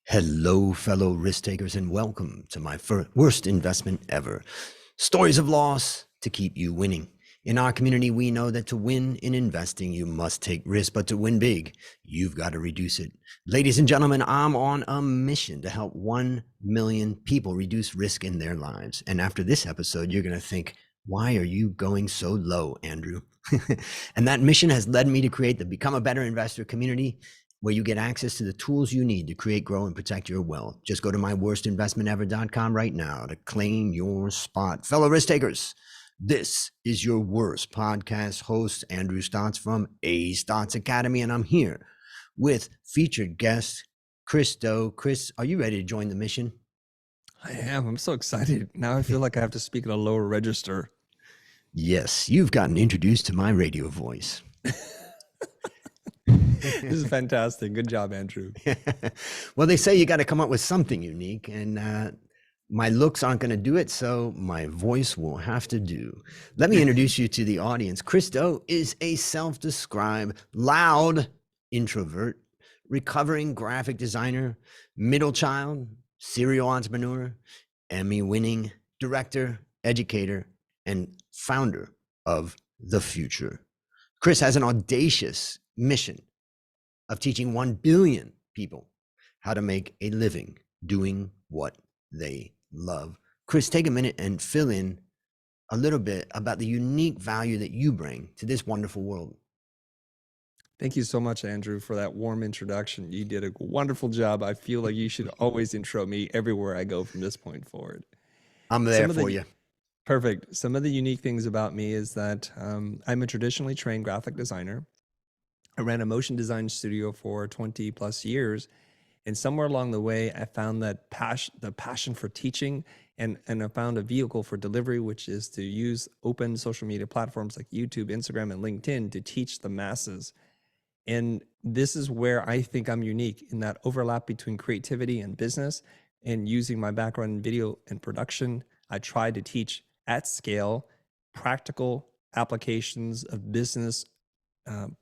Hello, fellow risk takers, and welcome to my worst investment ever. Stories of loss to keep you winning. In our community, we know that to win in investing, you must take risk, but to win big, you've got to reduce it. Ladies and gentlemen, I'm on a mission to help 1 million people reduce risk in their lives. And after this episode, you're going to think, why are you going so low, Andrew? And that mission has led me to create the Become a Better Investor community, where you get access to the tools you need to create, grow, and protect your wealth. Just go to myworstinvestmentever.com right now to claim your spot. Fellow risk takers, this is your worst podcast host, Andrew Stotz from A Stotz Academy, and I'm here with featured guest Chris Doe. Chris, are you ready to join the mission? I am. I'm so excited. Now I feel like I have to speak at a lower register. Yes, you've gotten introduced to my radio voice. This is fantastic. Good job, Andrew. Well, they say you got to come up with something unique, and my looks aren't going to do it, so my voice will have to do. Let me introduce you to the audience. Chris Doe is a self-described loud introvert, recovering graphic designer, middle child, serial entrepreneur, Emmy-winning director, educator, and founder of TheFutur. Chris has an audacious mission of teaching 1 billion people how to make a living doing what they love. Chris, take a minute and fill in a little bit about the unique value that you bring to this wonderful world. Thank you so much, Andrew, for that warm introduction. You did a wonderful job. I feel like you should always intro me everywhere I go from this point forward. I'm there for you. Perfect. Some of the unique things about me is that I'm a traditionally trained graphic designer. I ran a motion design studio for 20 plus years. And somewhere along the way, I found that the passion for teaching, and I found a vehicle for delivery, which is to use open social media platforms like YouTube, Instagram, and LinkedIn to teach the masses. And this is where I think I'm unique, in that overlap between creativity and business. And using my background in video and production, I try to teach at scale practical applications of business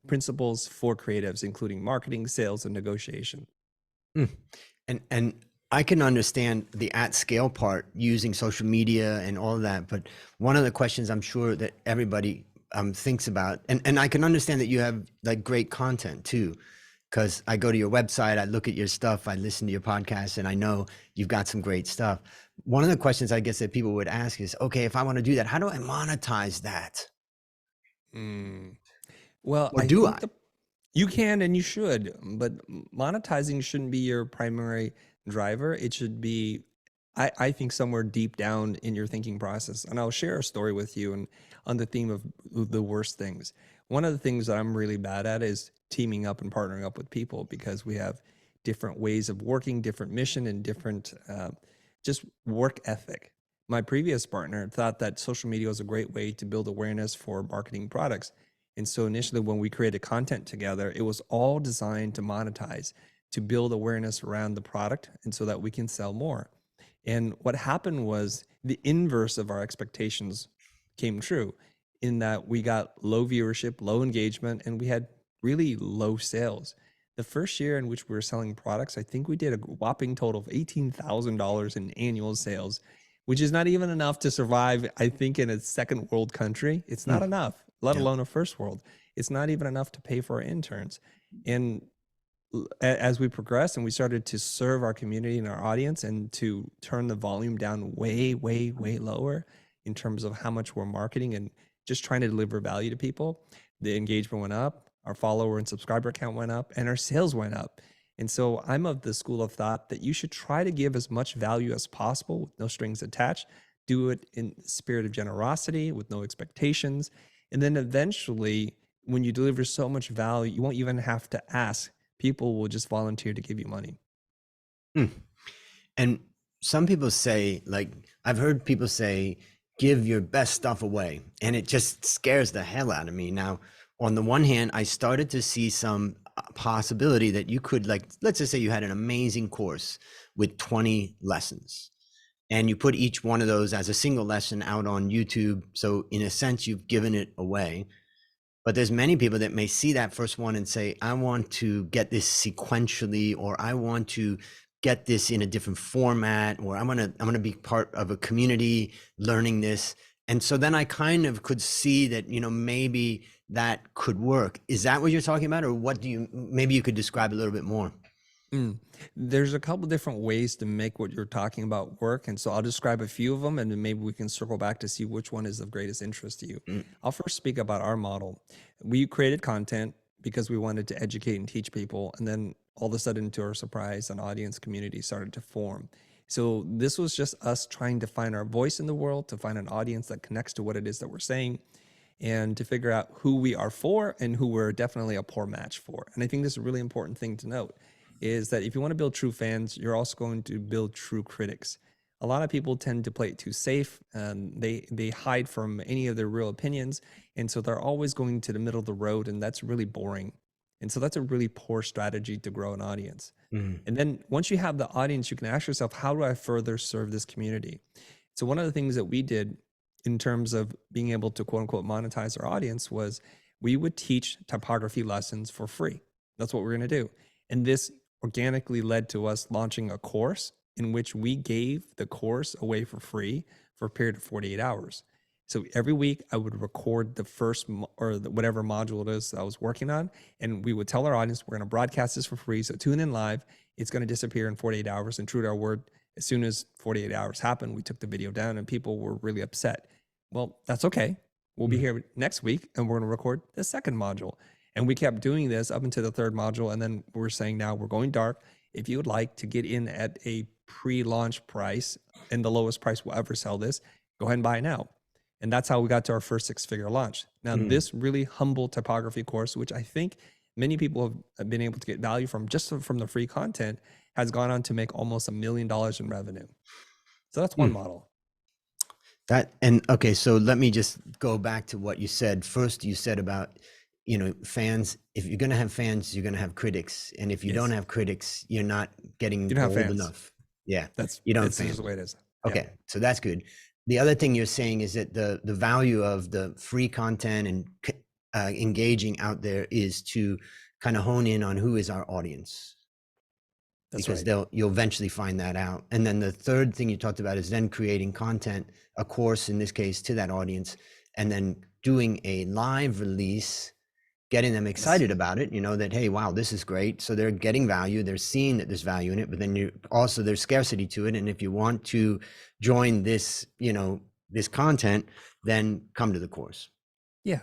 principles for creatives, including marketing, sales, and negotiation. And I can understand the at scale part, using social media and all of that. But one of the questions I'm sure that everybody thinks about, and I can understand that you have like great content too, because I go to your website, I look at your stuff, I listen to your podcast, and I know you've got some great stuff. One of the questions I guess that people would ask is, okay, if I want to do that, how do I monetize that? Well, Or I do think I? you can and you should, but monetizing shouldn't be your primary driver. It should be, I think, somewhere deep down in your thinking process. And I'll share a story with you and on the theme of the worst things. One of the things that I'm really bad at is teaming up and partnering up with people, because we have different ways of working, different mission, and different just work ethic. My previous partner thought that social media was a great way to build awareness for marketing products. And so initially, when we created content together, it was all designed to monetize, to build awareness around the product, and so that we can sell more. And what happened was the inverse of our expectations came true, in that we got low viewership, low engagement, and we had really low sales. The first year in which we were selling products, I think we did a whopping total of $18,000 in annual sales, which is not even enough to survive, I think, in a second world country. It's not enough, let alone a first world. It's not even enough to pay for our interns. And as we progressed and we started to serve our community and our audience, and to turn the volume down way, way, way lower in terms of how much we're marketing and just trying to deliver value to people, the engagement went up, our follower and subscriber count went up, and our sales went up. And so I'm of the school of thought that you should try to give as much value as possible with no strings attached. Do it in the spirit of generosity with no expectations. And then eventually, when you deliver so much value, you won't even have to ask. People will just volunteer to give you money. And some people say, like, I've heard people say, give your best stuff away. And it just scares the hell out of me. Now, on the one hand, I started to see some possibility that you could, like, let's just say you had an amazing course with 20 lessons, and you put each one of those as a single lesson out on YouTube. So in a sense, you've given it away. But there's many people that may see that first one and say, I want to get this sequentially, or I want to get this in a different format, or I'm gonna be part of a community learning this. And so then I kind of could see that, maybe that could work. Is that what you're talking about? Or maybe you could describe a little bit more? Mm. There's a couple different ways to make what you're talking about work. And so I'll describe a few of them, and then maybe we can circle back to see which one is of greatest interest to you. Mm. I'll first speak about our model. We created content because we wanted to educate and teach people. And then all of a sudden, to our surprise, an audience community started to form. So this was just us trying to find our voice in the world, to find an audience that connects to what it is that we're saying, and to figure out who we are for and who we're definitely a poor match for. And I think this is a really important thing to note, is that if you want to build true fans, you're also going to build true critics. A lot of people tend to play it too safe, and they hide from any of their real opinions, and so they're always going to the middle of the road, and that's really boring. And so that's a really poor strategy to grow an audience. Mm. And then once you have the audience, you can ask yourself, how do I further serve this community? So one of the things that we did in terms of being able to quote unquote monetize our audience was we would teach typography lessons for free. That's what we're going to do. And this organically led to us launching a course in which we gave the course away for free for a period of 48 hours. So every week I would record the first whatever module it is I was working on, and we would tell our audience, we're going to broadcast this for free. So tune in live. It's going to disappear in 48 hours. And true to our word, as soon as 48 hours happened, we took the video down, and people were really upset. Well, that's okay. We'll be here next week, and we're going to record the second module. And we kept doing this up until the third module. And then we're saying, now we're going dark. If you would like to get in at a pre-launch price and the lowest price we'll ever sell this, go ahead and buy it now. And that's how we got to our first 6-figure launch. Now, this really humble typography course, which I think many people have been able to get value from just from the free content, has gone on to make almost $1 million in revenue. So that's one model. Okay, so let me just go back to what you said. First, you said about, fans. If you're going to have fans, you're going to have critics. And if you don't have critics, you're not getting old enough. Yeah. That's fans. the way it is. Okay. Yeah. So that's good. The other thing you're saying is that the value of the free content and engaging out there is to kind of hone in on who is our audience. That's because you'll eventually find that out. And then the third thing you talked about is then creating content, a course in this case, to that audience, and then doing a live release, getting them excited about it, that, hey, wow, this is great. So they're getting value. They're seeing that there's value in it, but then there's scarcity to it. And if you want to join this, this content, then come to the course. Yeah.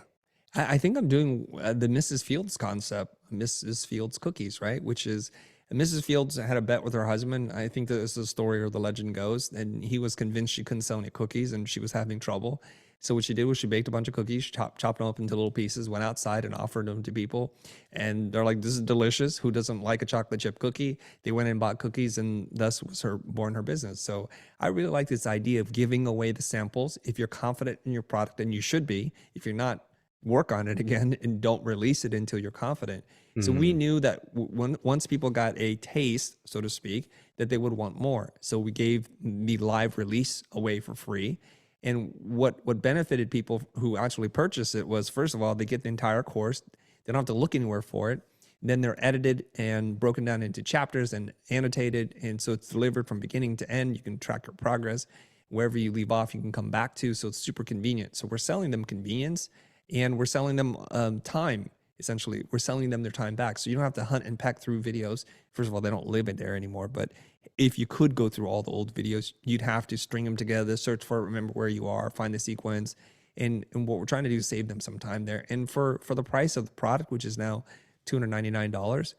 I think I'm doing the Mrs. Fields concept, Mrs. Fields cookies, right? Which is Mrs. Fields had a bet with her husband. I think this is the story or the legend goes, and he was convinced she couldn't sell any cookies and she was having trouble. So what she did was she baked a bunch of cookies, chopped them up into little pieces, went outside and offered them to people. And they're like, this is delicious. Who doesn't like a chocolate chip cookie? They went and bought cookies, and thus was born her business. So I really like this idea of giving away the samples. If you're confident in your product, and you should be, if you're not, work on it again and don't release it until you're confident. So we knew that once people got a taste, so to speak, that they would want more. So we gave the live release away for free. And what benefited people who actually purchased it was, first of all, they get the entire course. They don't have to look anywhere for it. Then they're edited and broken down into chapters and annotated. And so it's delivered from beginning to end. You can track your progress. Wherever you leave off, you can come back to. So it's super convenient. So we're selling them convenience, and we're selling them time. Essentially, we're selling them their time back. So you don't have to hunt and peck through videos. First of all, they don't live in there anymore. But if you could go through all the old videos, you'd have to string them together, search for it, remember where you are, find the sequence. And what we're trying to do is save them some time there. And for the price of the product, which is now $299,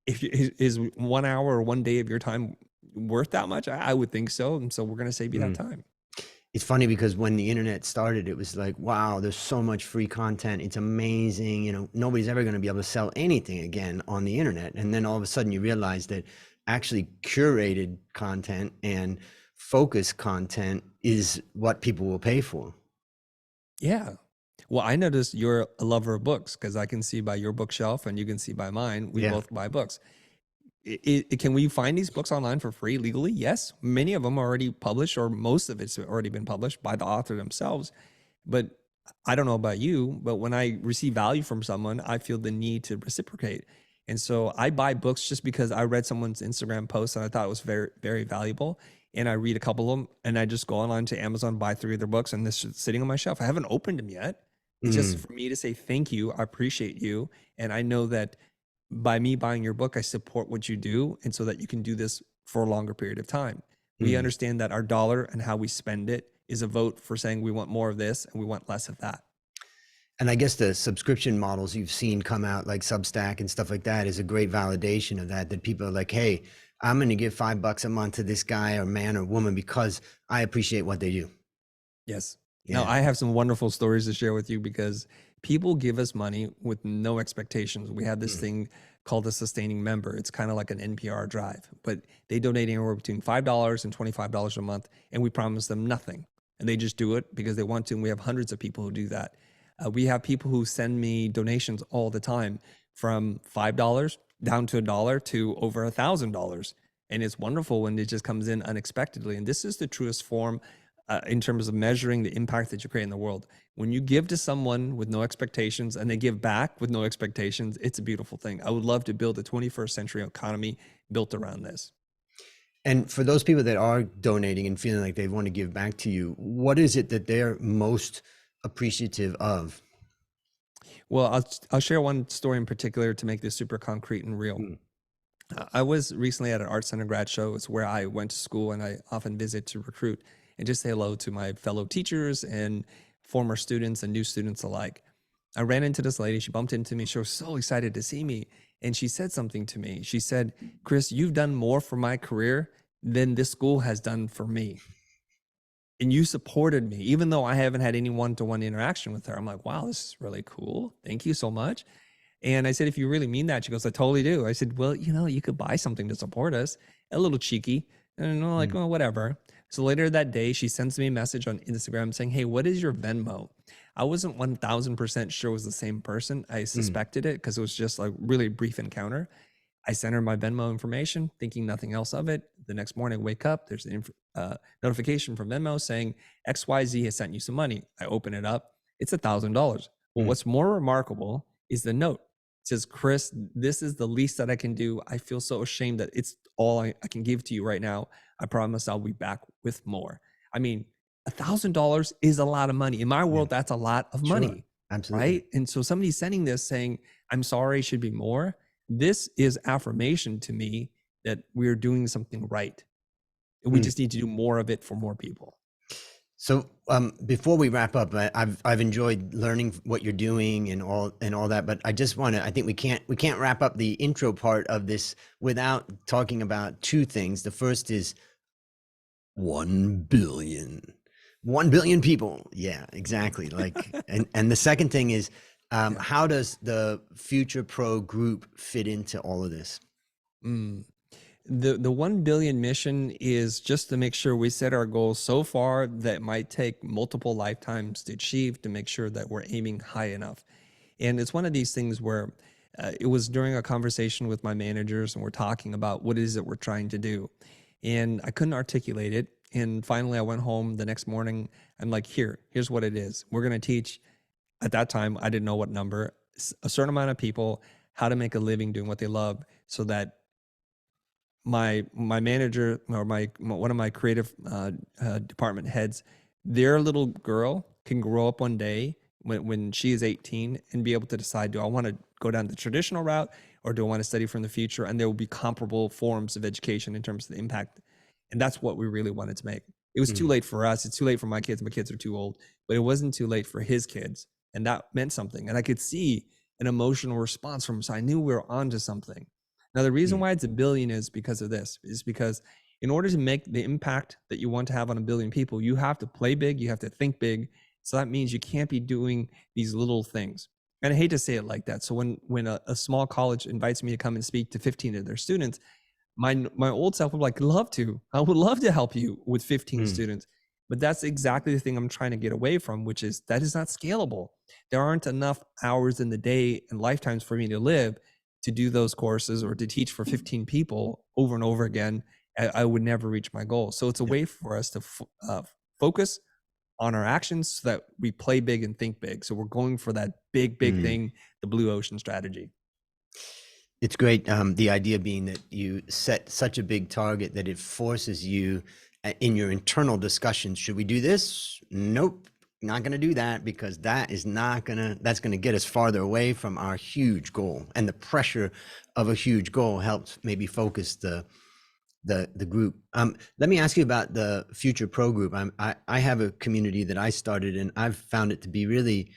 is 1 hour or 1 day of your time worth that much? I would think so. And so we're going to save you that time. It's funny because when the internet started, it was like, wow, there's so much free content. It's amazing. Nobody's ever going to be able to sell anything again on the internet. And then all of a sudden you realize that actually curated content and focused content is what people will pay for. Yeah. Well, I noticed you're a lover of books, because I can see by your bookshelf and you can see by mine, we both buy books. Can we find these books online for free legally? Yes. Many of them are already published, or most of it's already been published by the author themselves. But I don't know about you, but when I receive value from someone, I feel the need to reciprocate. And so I buy books just because I read someone's Instagram post and I thought it was very, very valuable. And I read a couple of them and I just go online to Amazon, buy 3 of their books, and this is sitting on my shelf. I haven't opened them yet. It's just Mm, for me to say thank you. I appreciate you. And I know that by me buying your book, I support what you do. And so that you can do this for a longer period of time. We mm. understand that our dollar and how we spend it is a vote for saying we want more of this and we want less of that. And I guess the subscription models you've seen come out like Substack and stuff like that is a great validation of that, that people are like, hey, I'm going to give $5 a month to this guy or man or woman because I appreciate what they do. Yes. Now, Yeah. I have some wonderful stories to share with you because people give us money with no expectations. We have this Mm, thing called a sustaining member. It's kind of like an NPR drive, but they donate anywhere between $5 and $25 a month, and we promise them nothing. And they just do it because they want to. And we have hundreds of people who do that. We have people who send me donations all the time from $5 down to $1 to over $1,000. And it's wonderful when it just comes in unexpectedly. And this is the truest form in terms of measuring the impact that you create in the world. When you give to someone with no expectations and they give back with no expectations, it's a beautiful thing. I would love to build a 21st century economy built around this. And for those people that are donating and feeling like they want to give back to you, what is it that they're most appreciative of? Well, I'll share one story in particular to make this super concrete and real. Mm, I was recently at an art center grad show. It's where I went to school and I often visit to recruit and just say hello to my fellow teachers and former students and new students alike. I ran into this lady. She bumped into me. She was so excited to see me. And she said something to me. She said, Chris, you've done more for my career than this school has done for me. And you supported me, even though I haven't had any one-to-one interaction with her. I'm like, wow, this is really cool. Thank you so much. And I said, if you really mean that, she goes, I totally do. I said, well, you could buy something to support us. A little cheeky. And I'm like, mm, well, whatever. So later that day, she sends me a message on Instagram saying, hey, what is your Venmo? I wasn't 1000% sure it was the same person. I mm, suspected it because it was just like really brief encounter. I sent her my Venmo information, thinking nothing else of it. The next morning, I wake up, there's an notification from Venmo saying XYZ has sent you some money. I open it up. It's $1,000. Well, mm, what's more remarkable is the note. It says, Chris, this is the least that I can do. I feel so ashamed that it's all I can give to you right now. I promise I'll be back with more. I mean, $1,000 is a lot of money. In my yeah, world, that's a lot of sure. money, Absolutely. right? And so somebody's sending this saying, I'm sorry, should be more. This is affirmation to me that we're doing something right. And we Mm. just need to do more of it for more people. So before we wrap up, I've enjoyed learning what you're doing and all that, but I just want to. I think we can't wrap up the intro part of this without talking about two things. The first is 1 billion, 1 billion people. Yeah, exactly. Like, and the second thing is, Yeah. how does the Future Pro group fit into all of this? Mm. The 1 billion mission is just to make sure we set our goals so far that might take multiple lifetimes to achieve, to make sure that we're aiming high enough. And it's one of these things where it was during a conversation with my managers and we're talking about what it is that we're trying to do. And I couldn't articulate it. And finally, I went home the next morning. I'm like, here's what it is. We're going to teach, at that time, I didn't know what number, a certain amount of people how to make a living doing what they love so that my manager or one of my creative department heads, their little girl can grow up one day when she is 18 and be able to decide, do I want to go down the traditional route or do I want to study from the future? And there will be comparable forms of education in terms of the impact. And that's what we really wanted to make. It was too Mm, late for us. It's too late for my kids. My kids are too old, but it wasn't too late for his kids. And that meant something. And I could see an emotional response from him. So I knew we were onto something. Now, the reason mm, why it's a billion is because of this, is because in order to make the impact that you want to have on a billion people, you have to play big, you have to think big. So that means you can't be doing these little things. And I hate to say it like that. So when a small college invites me to come and speak to 15 of their students, my old self would like love to. I would love to help you with 15 mm, students. But that's exactly the thing I'm trying to get away from, which is that is not scalable. There aren't enough hours in the day and lifetimes for me to live to do those courses or to teach for 15 people over and over again. I would never reach my goal. So it's a yeah, way for us to focus on our actions so that we play big and think big. So we're going for that big mm. thing, the blue ocean strategy. It's great. The idea being that you set such a big target that it forces you in your internal discussions. Should we do this? Nope, not going to do that, because that's going to get us farther away from our huge goal. And the pressure of a huge goal helps maybe focus the group. Let me ask you about the Future Pro group. I have a community that I started, and I've found it to be really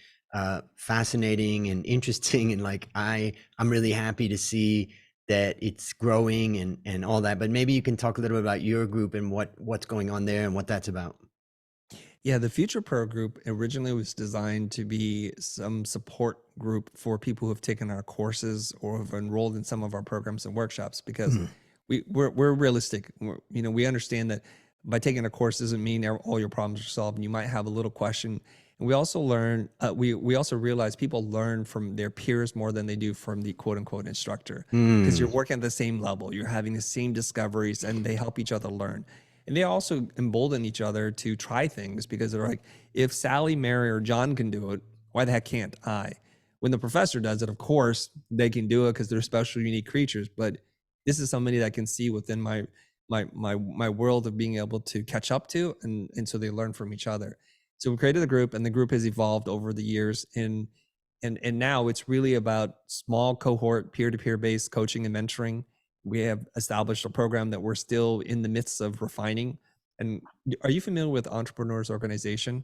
fascinating and interesting. And like, I'm really happy to see that it's growing and all that. But maybe you can talk a little bit about your group and what's going on there and what that's about. Yeah, the Future Pro group originally was designed to be some support group for people who have taken our courses or have enrolled in some of our programs and workshops, because Mm. we're realistic. We understand that by taking a course doesn't mean all your problems are solved, and you might have a little question. And we also learn, we also realize people learn from their peers more than they do from the quote unquote instructor, because you're Mm. working at the same level, you're having the same discoveries, and they help each other learn. And they also embolden each other to try things, because they're like, if Sally, Mary, or John can do it, why the heck can't I? When the professor does it, of course, they can do it because they're special, unique creatures. But this is somebody that I can see within my world of being able to catch up to, and so they learn from each other. So we created the group, and the group has evolved over the years, and now it's really about small cohort peer-to-peer based coaching and mentoring. We have established a program that we're still in the midst of refining. And are you familiar with Entrepreneurs Organization,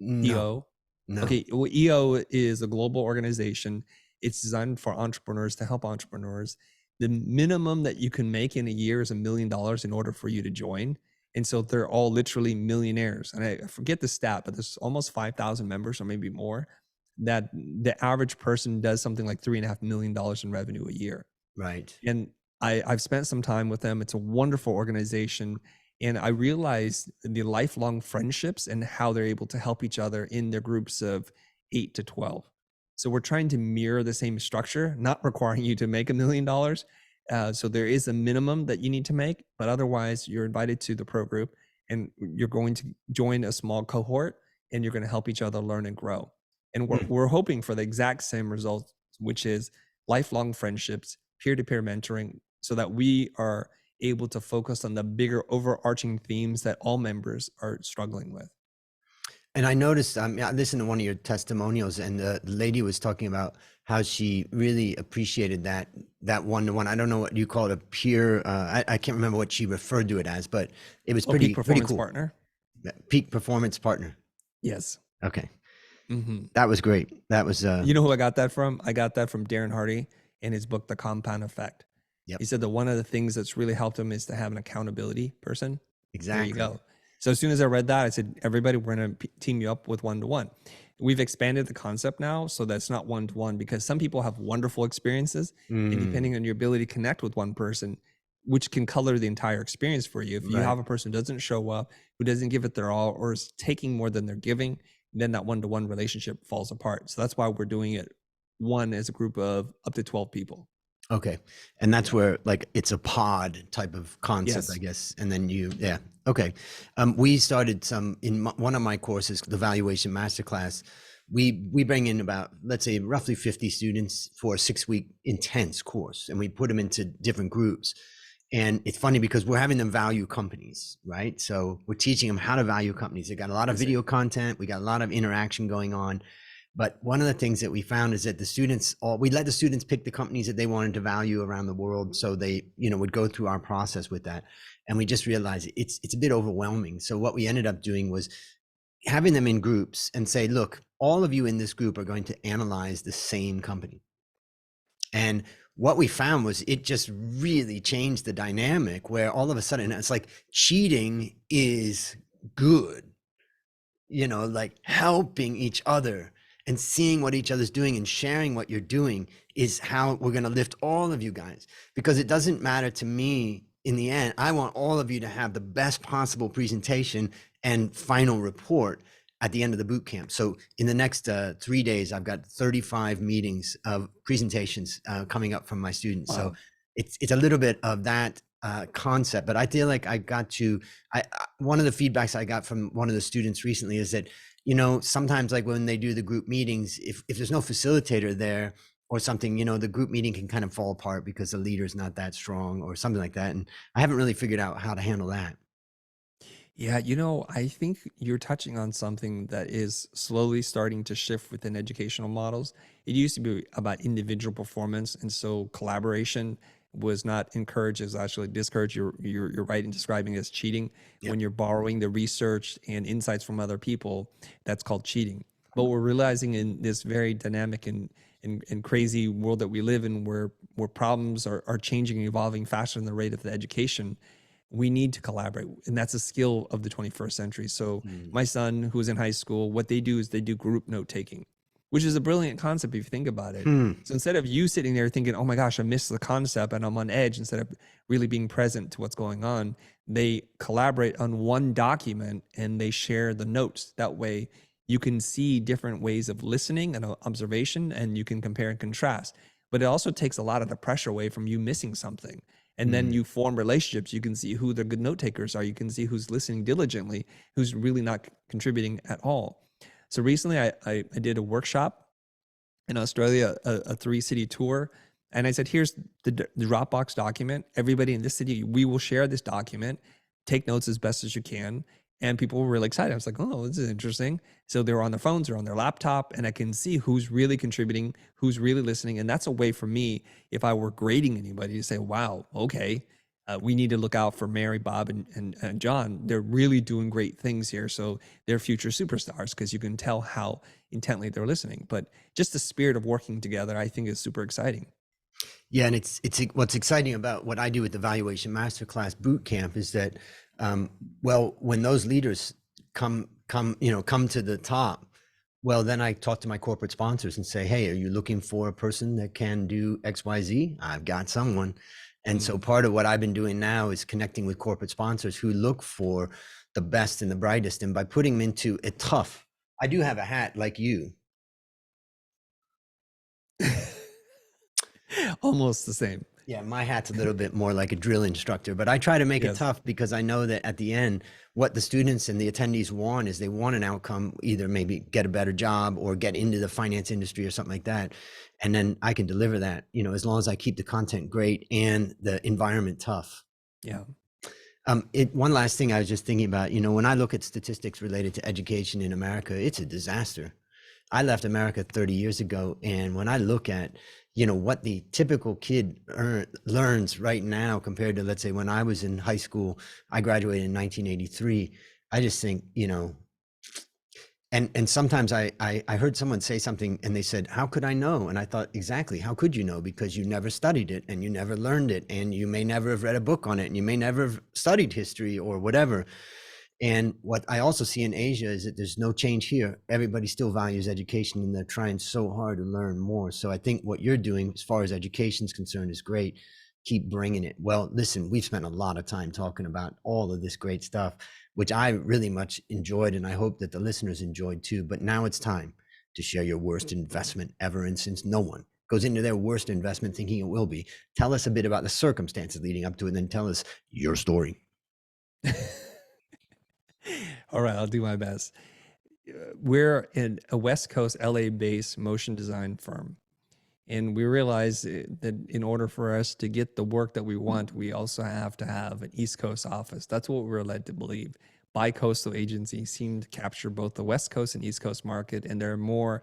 No, EO? no. Okay, well, EO is a global organization. It's designed for entrepreneurs to help entrepreneurs. The minimum that you can make in a year is $1 million in order for you to join. And so they're all literally millionaires. And I forget the stat, but there's almost 5,000 members or maybe more, that the average person does something like $3.5 million in revenue a year. Right. And I've spent some time with them. It's a wonderful organization. And I realized the lifelong friendships and how they're able to help each other in their groups of 8 to 12. So we're trying to mirror the same structure, not requiring you to make $1 million. So there is a minimum that you need to make, but otherwise you're invited to the pro group, and you're going to join a small cohort, and you're going to help each other learn and grow. And Mm. we're hoping for the exact same result, which is lifelong friendships, peer-to-peer mentoring, so that we are able to focus on the bigger overarching themes that all members are struggling with. And I noticed, I listened to one of your testimonials, and the lady was talking about how she really appreciated that one-to-one. I don't know what you call it, a peer. I can't remember what she referred to it as, but it was Oh, peak pretty performance cool. partner. Peak performance partner. Yes. Okay, Hmm. that was great. That was You know who I got that from? I got that from Darren Hardy in his book, The Compound Effect. yep, He said that one of the things that's really helped him is to have an accountability person. There you exactly. go. So as soon as I read that, I said, everybody, we're going to team you up with one-to-one. We've expanded the concept now, so that's not one-to-one, because some people have wonderful experiences, and Mm, depending on your ability to connect with one person, which can color the entire experience for you. If you right. have a person who doesn't show up, who doesn't give it their all, or is taking more than they're giving, then that one-to-one relationship falls apart. So that's why we're doing it one as a group of up to 12 people. Okay. And that's Yeah. where, like, it's a pod type of concept, I Yes. guess. And then yeah. Okay. We started some in one of my courses, the Valuation Masterclass. We bring in about, let's say, roughly 50 students for a 6-week intense course, and we put them into different groups. And it's funny because we're having them value companies, right? So we're teaching them how to value companies. They got a lot of Is it? video content. We got a lot of interaction going on. But one of the things that we found is that we let the students pick the companies that they wanted to value around the world. So they, would go through our process with that. And we just realized it's a bit overwhelming. So what we ended up doing was having them in groups and say, look, all of you in this group are going to analyze the same company. And what we found was it just really changed the dynamic, where all of a sudden it's like cheating is good, like helping each other and seeing what each other's doing and sharing what you're doing is how we're going to lift all of you guys. Because it doesn't matter to me in the end. I want all of you to have the best possible presentation and final report at the end of the boot camp. So in the next 3 days, I've got 35 meetings of presentations coming up from my students. So Wow. it's a little bit of that concept, but I feel like one of the feedbacks I got from one of the students recently is that, sometimes, like when they do the group meetings, if there's no facilitator there, or something, the group meeting can kind of fall apart because the leader's not that strong or something like that. And I haven't really figured out how to handle that. Yeah, I think you're touching on something that is slowly starting to shift within educational models. It used to be about individual performance, and so collaboration was not encouraged; it was actually discouraged. You're right in describing it as cheating. Yep. When you're borrowing the research and insights from other people, that's called cheating. But we're realizing in this very dynamic and crazy world that we live in, where problems are changing and evolving faster than the rate of the education, we need to collaborate, and that's a skill of the 21st century. So Mm. my son, who's in high school, what they do is they do group note taking, which is a brilliant concept if you think about it. Hmm. So instead of you sitting there thinking, oh my gosh, I missed the concept and I'm on edge, instead of really being present to what's going on, they collaborate on one document and they share the notes. That way you can see different ways of listening and observation, and you can compare and contrast. But it also takes a lot of the pressure away from you missing something. And then Mm. you form relationships. You can see who the good note takers are. You can see who's listening diligently, who's really not contributing at all. So recently I did a workshop in Australia, a 3-city tour. And I said, here's the Dropbox document. Everybody in this city, we will share this document. Take notes as best as you can. And people were really excited. I was like, oh, this is interesting. So they were on their phones or on their laptop, and I can see who's really contributing, who's really listening. And that's a way for me, if I were grading anybody, to say, wow, okay, we need to look out for Mary, Bob, and John. They're really doing great things here. So they're future superstars, because you can tell how intently they're listening. But just the spirit of working together, I think, is super exciting. Yeah, and it's what's exciting about what I do with the Valuation Masterclass Boot Camp is that, well, when those leaders come to the top, well, then I talk to my corporate sponsors and say, hey, are you looking for a person that can do X, Y, Z? I've got someone. And so part of what I've been doing now is connecting with corporate sponsors who look for the best and the brightest, and by putting them into a tough. I do have a hat like you. Almost the same. Yeah, my hat's a little bit more like a drill instructor, but I try to make it Yes. tough because I know that at the end, what the students and the attendees want is they want an outcome, either maybe get a better job or get into the finance industry or something like that. And then I can deliver that, as long as I keep the content great and the environment tough. Yeah. One last thing I was just thinking about, when I look at statistics related to education in America, it's a disaster. I left America 30 years ago, and when I look at, what the typical kid learns right now compared to, let's say, when I was in high school, I graduated in 1983. I just think, and sometimes I heard someone say something and they said, how could I know? And I thought, exactly, how could you know? Because you never studied it and you never learned it, and you may never have read a book on it, and you may never have studied history or whatever. And what I also see in Asia is that there's no change here. Everybody still values education, and they're trying so hard to learn more. So I think what you're doing as far as education is concerned is great. Keep bringing it. Well, listen, we've spent a lot of time talking about all of this great stuff, which I really much enjoyed, and I hope that the listeners enjoyed too. But now it's time to share your worst investment ever. And since no one goes into their worst investment thinking it will be, tell us a bit about the circumstances leading up to it, and then tell us your story. All right, I'll do my best. We're in a West Coast LA based motion design firm. And we realized that in order for us to get the work that we want, we also have to have an East Coast office. That's what we were led to believe. Bi-coastal agencies seem to capture both the West Coast and East Coast market, and there are more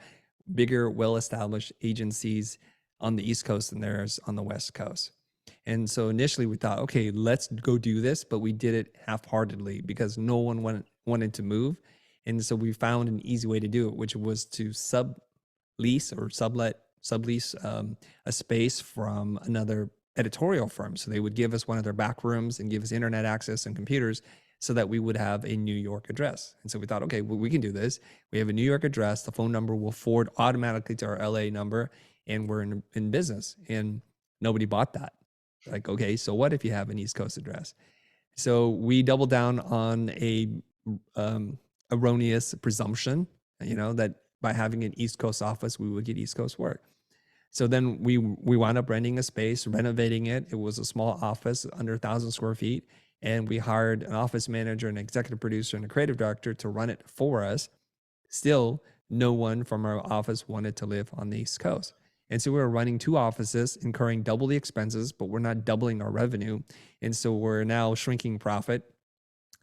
bigger, well-established agencies on the East Coast than there is on the West Coast. And so initially we thought, okay, let's go do this, but we did it half-heartedly because no one wanted to move. And so we found an easy way to do it, which was to sublease a space from another editorial firm. So they would give us one of their back rooms and give us internet access and computers so that we would have a New York address. And so we thought, okay, well, we can do this. We have a New York address. The phone number will forward automatically to our LA number, and we're in business. And nobody bought that. Like, okay, so what if you have an East Coast address? So we doubled down on a erroneous presumption, that by having an East Coast office, we would get East Coast work. So then we wound up renting a space, renovating it. It was a small office, under 1,000 square feet. And we hired an office manager, an executive producer, and a creative director to run it for us. Still, no one from our office wanted to live on the East Coast. And so we were running 2 offices, incurring double the expenses, but we're not doubling our revenue. And so we're now shrinking profit.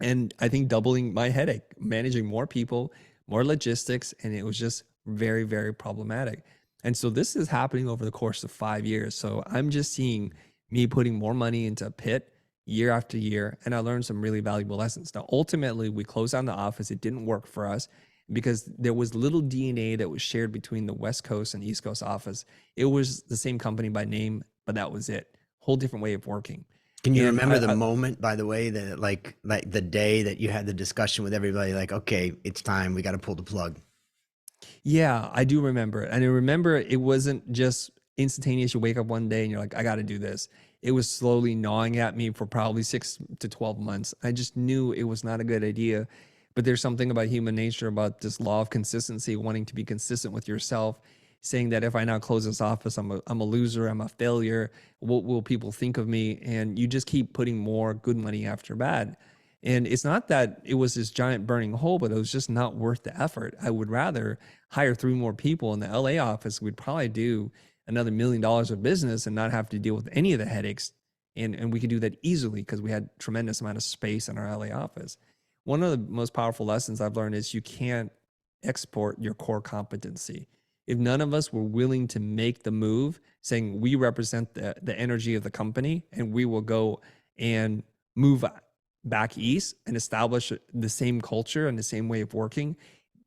And I think doubling my headache, managing more people, more logistics, and it was just very, very problematic. And so this is happening over the course of 5 years. So I'm just seeing me putting more money into a pit year after year, and I learned some really valuable lessons. Now, ultimately, we closed down the office. It didn't work for us because there was little DNA that was shared between the West Coast and East Coast office. It was the same company by name, but that was it. Whole different way of working. Can you And remember the moment, by the way, that like the day that you had the discussion with everybody, like, okay, it's time, we got to pull the plug? Yeah, I do remember it. And I remember it wasn't just instantaneous. You wake up one day and you're like, I got to do this. It was slowly gnawing at me for probably 6 to 12 months. I just knew it was not a good idea. But there's something about human nature, about this law of consistency, wanting to be consistent with yourself, saying that if I now close this office, I'm a loser, I'm a failure. What will people think of me? And you just keep putting more good money after bad. And it's not that it was this giant burning hole, but it was just not worth the effort. I would rather hire 3 more people in the LA office. We'd probably do another $1 million of business and not have to deal with any of the headaches. And we could do that easily because we had tremendous amount of space in our LA office. One of the most powerful lessons I've learned is you can't export your core competency. If none of us were willing to make the move, saying we represent the energy of the company and we will go and move back east and establish the same culture and the same way of working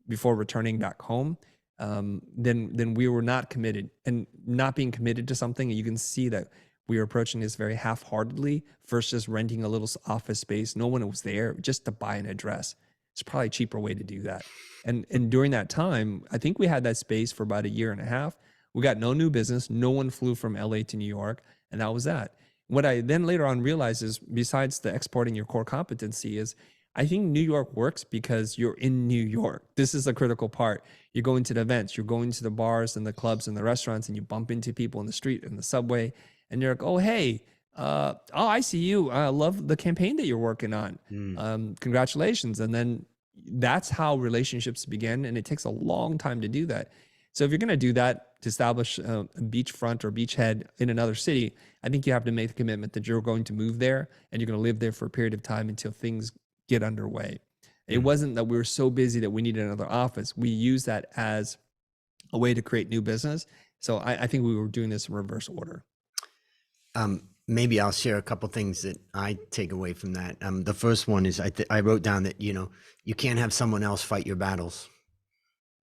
before returning back home, then we were not committed. And not being committed to something, you can see that we were approaching this very half-heartedly. First, just renting a little office space. No one was there, just to buy an address. It's probably a cheaper way to do that. And during that time, I think we had that space for about a year and a half. We got no new business. No one flew from LA to New York, and that was that. What I then later on realized is, besides the exporting your core competency, is I think New York works because you're in New York. This is the critical part. You're going to the events, you're going to the bars and the clubs and the restaurants, and you bump into people in the street and the subway, and you're like, oh, hey, I see you. I love the campaign that you're working on. Congratulations. And then that's how relationships begin. And it takes a long time to do that. So if you're going to do that, to establish a beachfront or beachhead in another city, I think you have to make the commitment that you're going to move there and you're going to live there for a period of time until things get underway. It wasn't that we were so busy that we needed another office. We used that as a way to create new business. So I think we were doing this in reverse order. Maybe I'll share a couple things that I take away from that. The first one is I wrote down that, you can't have someone else fight your battles.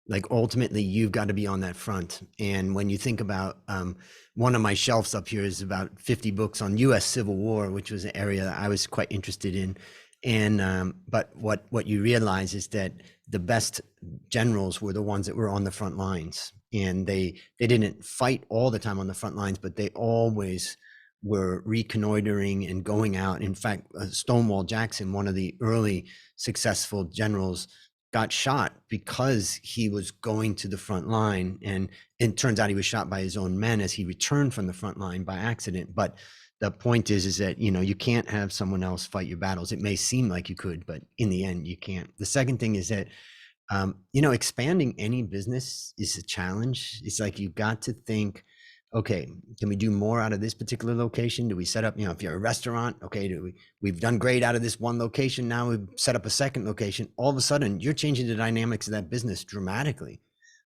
Like, ultimately, you've got to be on that front. And when you think about, one of my shelves up here is about 50 books on U.S. Civil War, which was an area that I was quite interested in. And but what you realize is that the best generals were the ones that were on the front lines, and they didn't fight all the time on the front lines, but they always were reconnoitering and going out. In fact, Stonewall Jackson, one of the early successful generals, got shot because he was going to the front line, and it turns out he was shot by his own men as he returned from the front line by accident. But the point is that, you can't have someone else fight your battles. It may seem like you could, but in the end, you can't. The second thing is that, expanding any business is a challenge. It's like, you've got to think, okay, can we do more out of this particular location? Do we set up, if you're a restaurant, okay, we've done great out of this one location. Now we've set up a second location. All of a sudden, you're changing the dynamics of that business dramatically.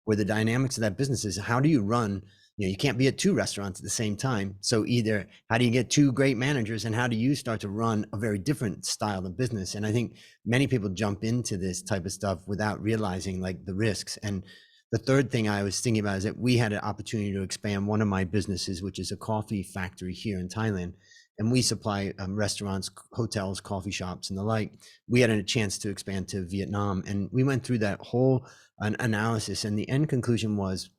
Where the dynamics of that business is, how do you run? You can't be at 2 restaurants at the same time. So either how do you get 2 great managers, and how do you start to run a very different style of business? And I think many people jump into this type of stuff without realizing, like, the risks. And the third thing I was thinking about is that we had an opportunity to expand one of my businesses, which is a coffee factory here in Thailand. And we supply restaurants, hotels, coffee shops, and the like. We had a chance to expand to Vietnam, and we went through that whole analysis, and the end conclusion was,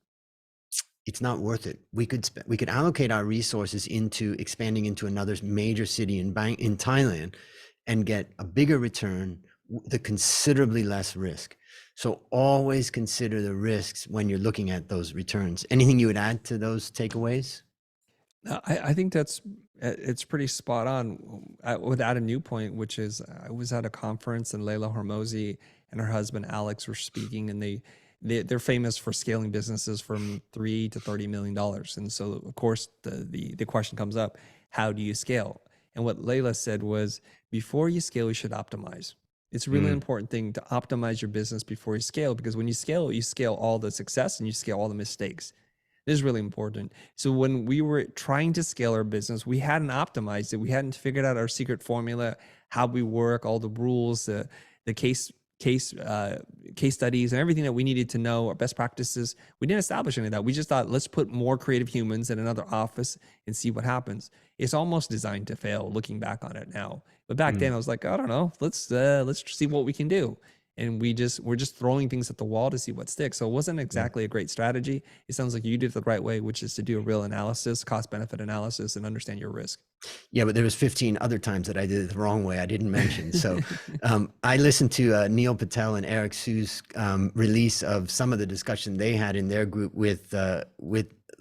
it's not worth it. We could allocate our resources into expanding into another major city in Thailand and get a bigger return with considerably less risk. So always consider the risks when you're looking at those returns. Anything you would add to those takeaways? I think it's pretty spot on. Would add a new point, which is, I was at a conference and Leila Hormozi and her husband Alex were speaking, and they're famous for scaling businesses from $3 to $30 million. And so, of course, the question comes up, how do you scale? And what Layla said was, before you scale, you should optimize. It's a really Mm, important thing to optimize your business before you scale, because when you scale all the success and you scale all the mistakes. This is really important. So when we were trying to scale our business, we hadn't optimized it. We hadn't figured out our secret formula, how we work, all the rules, the case studies, and everything that we needed to know, our best practices. We didn't establish any of that. We just thought, let's put more creative humans in another office and see what happens. It's almost designed to fail, looking back on it now. But back then, mm, I was like, I don't know. Let's see what we can do. And we're just throwing things at the wall to see what sticks. So it wasn't yeah. exactly a great strategy. It sounds like you did it the right way, which is to do a real analysis, cost benefit analysis, and understand your risk. Yeah, but there was 15 other times that I did it the wrong way I didn't mention. So I listened to Neil Patel and Eric Sue's release of some of the discussion they had in their group with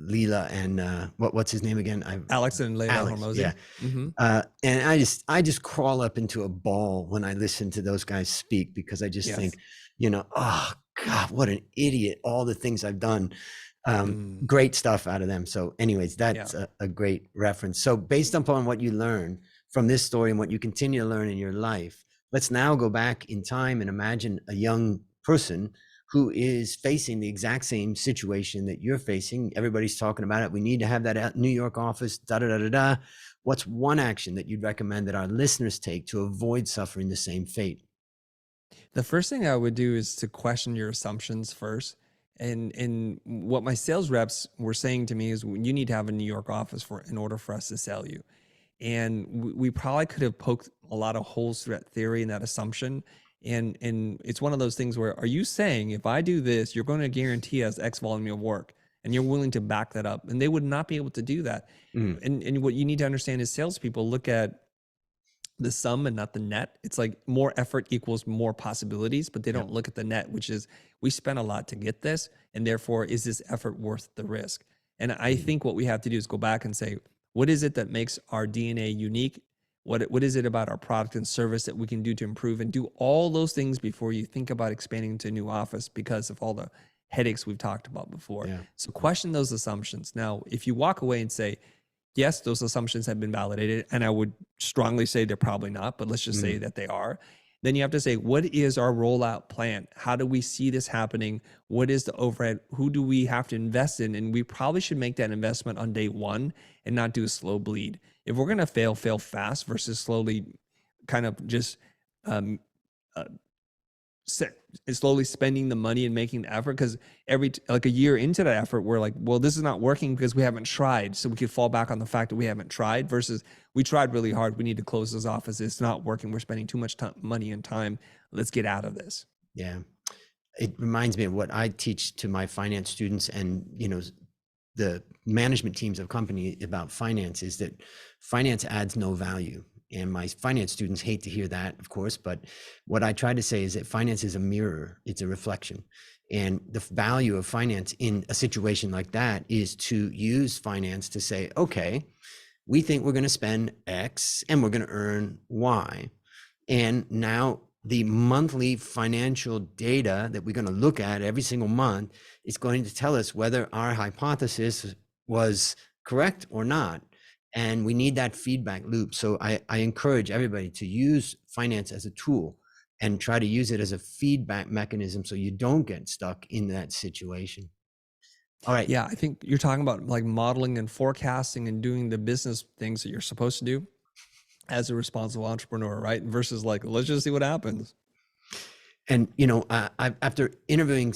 Leela and what's his name again? Alex and Layla Alex, yeah. Hormozy. Mm-hmm. And I just crawl up into a ball when I listen to those guys speak, because I just think, Yes. oh God, what an idiot! All the things I've done. Mm, Great stuff out of them. So, anyways, yeah. that's a great reference. So, based upon what you learn from this story and what you continue to learn in your life, let's now go back in time and imagine a young person who is facing the exact same situation that you're facing. Everybody's talking about it. We need to have that New York office, da da da da da. What's one action that you'd recommend that our listeners take to avoid suffering the same fate? The first thing I would do is to question your assumptions first. And what my sales reps were saying to me is, you need to have a New York office in order for us to sell you. And we probably could have poked a lot of holes through that theory and that assumption. And it's one of those things where, are you saying if I do this, you're going to guarantee us X volume of work, and you're willing to back that up? And they would not be able to do that. Mm, And what you need to understand is, salespeople look at the sum and not the net. It's like more effort equals more possibilities, but they yep. don't look at the net, which is, we spent a lot to get this, and therefore, is this effort worth the risk? And I Mm, think what we have to do is go back and say, what is it that makes our DNA unique? What is it about our product and service that we can do to improve, and do all those things before you think about expanding to a new office, because of all the headaches we've talked about before. yeah. So question those assumptions. Now, if you walk away and say, yes, those assumptions have been validated, and I would strongly say they're probably not, but let's just say Mm, that they are. Then you have to say, what is our rollout plan? How do we see this happening? What is the overhead? Who do we have to invest in? And we probably should make that investment on day one and not do a slow bleed. If we're going to fail fast versus slowly kind of just um, uh, slowly spending the money and making the effort, because like a year into that effort, we're like, well, this is not working because we haven't tried, so we could fall back on the fact that we haven't tried, versus we tried really hard, we need to close those offices, it's not working, we're spending too much money and time, let's get out of this. yeah. It reminds me of what I teach to my finance students and, the management teams of company about finance, is that finance adds no value. And my finance students hate to hear that, of course, but what I try to say is that finance is a mirror, it's a reflection. And the value of finance in a situation like that is to use finance to say, okay, we think we're going to spend X and we're going to earn Y. And now the monthly financial data that we're going to look at every single month is going to tell us whether our hypothesis was correct or not. And we need that feedback loop. So I encourage everybody to use finance as a tool and try to use it as a feedback mechanism so you don't get stuck in that situation. All right. Yeah, I think you're talking about like modeling and forecasting and doing the business things that you're supposed to do as a responsible entrepreneur, right? Versus like, let's just see what happens. And, after interviewing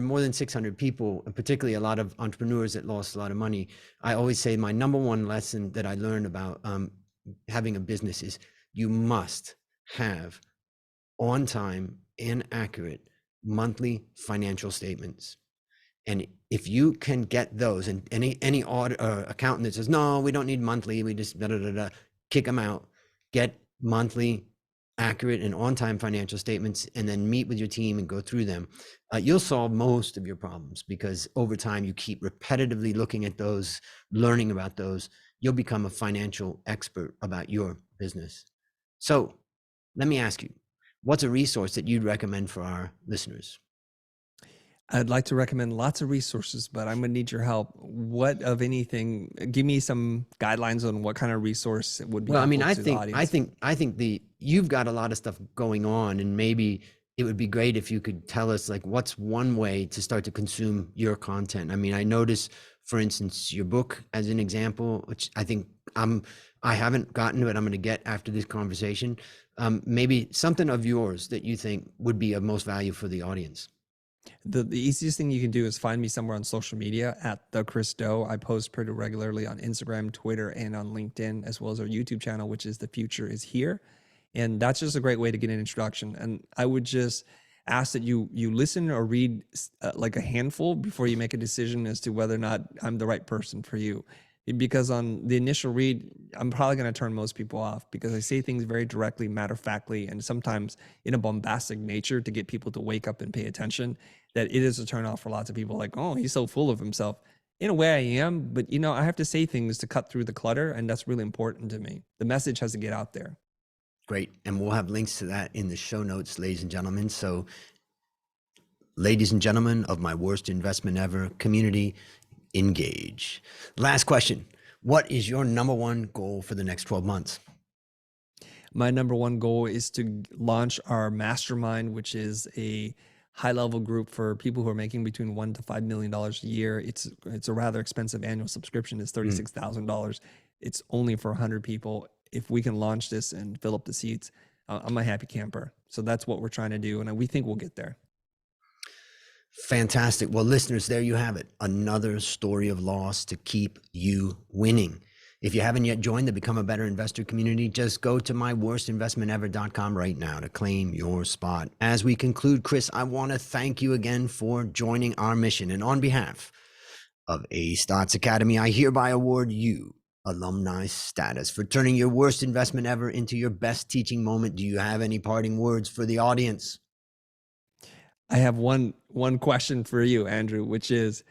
more than 600 people, and particularly a lot of entrepreneurs that lost a lot of money, I always say my number one lesson that I learned about having a business is you must have on time and accurate monthly financial statements. And if you can get those, and any audit accountant that says, no, we don't need monthly, we just da da da da, kick them out. Get monthly, accurate, and on-time financial statements, and then meet with your team and go through them. You'll solve most of your problems, because over time you keep repetitively looking at those, learning about those. You'll become a financial expert about your business. So let me ask you, what's a resource that you'd recommend for our listeners? I'd like to recommend lots of resources, but I'm going to need your help. What, of anything, give me some guidelines on what kind of resource would be Well, I mean, helpful I to the think, I audience. think, I think you've got a lot of stuff going on, and maybe it would be great if you could tell us like what's one way to start to consume your content. I mean, I notice, for instance, your book as an example, which I think I haven't gotten to it. I'm going to get after this conversation. Maybe something of yours that you think would be of most value for the audience. The easiest thing you can do is find me somewhere on social media at the Chris Doe. I post pretty regularly on Instagram, Twitter, and on LinkedIn, as well as our YouTube channel, which is The Future is Here. And that's just a great way to get an introduction. And I would just ask that you listen or read like a handful before you make a decision as to whether or not I'm the right person for you. Because on the initial read, I'm probably going to turn most people off because I say things very directly, matter of factly, and sometimes in a bombastic nature to get people to wake up and pay attention. That it is a turn off for lots of people. Like, oh, he's so full of himself. In a way, I am, but I have to say things to cut through the clutter, and that's really important to me. The message has to get out there. Great. And we'll have links to that in the show notes, ladies and gentlemen. So, ladies and gentlemen of my worst investment ever community, engage. Last question. What is your number one goal for the next 12 months? My number one goal is to launch our mastermind, which is a high-level group for people who are making between $1 to $5 million a year. It's a rather expensive annual subscription. It's $36,000. It's only for 100 people. If we can launch this and fill up the seats, I'm a happy camper. So that's what we're trying to do, and we think we'll get there. Fantastic. Well, listeners, there you have it. Another story of loss to keep you winning. If you haven't yet joined the Become a Better Investor community, just go to myworstinvestmentever.com right now to claim your spot. As we conclude, Chris, I want to thank you again for joining our mission. And on behalf of A Stotz Academy, I hereby award you alumni status for turning your worst investment ever into your best teaching moment. Do you have any parting words for the audience? I have one question for you, Andrew, which is,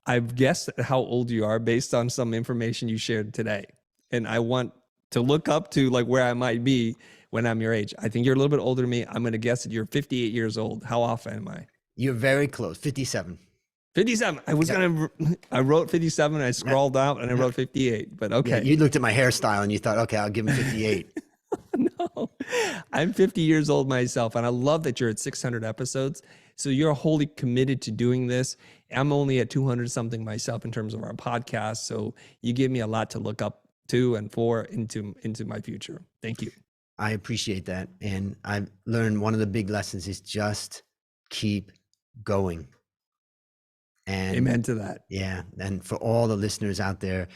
I've guessed how old you are based on some information you shared today. And I want to look up to like where I might be when I'm your age. I think you're a little bit older than me. I'm going to guess that you're 58 years old. How off am I? You're very close. 57. 57. I wrote 57. I scrolled out and I wrote 58, but okay. Yeah, you looked at my hairstyle and you thought, okay, I'll give him 58. No, I'm 50 years old myself. And I love that you're at 600 episodes. So you're wholly committed to doing this. I'm only at 200 something myself in terms of our podcast. So you give me a lot to look up to and for into my future. Thank you. I appreciate that. And I've learned one of the big lessons is just keep going. And amen to that. Yeah. And for all the listeners out there,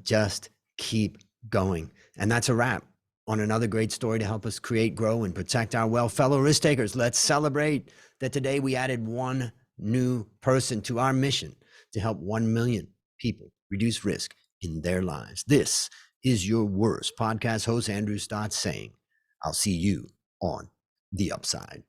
just keep going. And that's a wrap on another great story to help us create, grow, and protect our wealth. Fellow risk takers, let's celebrate that today we added one new person to our mission to help 1 million people reduce risk in their lives. This is your worst podcast host, Andrew Stotz, saying, I'll see you on the upside.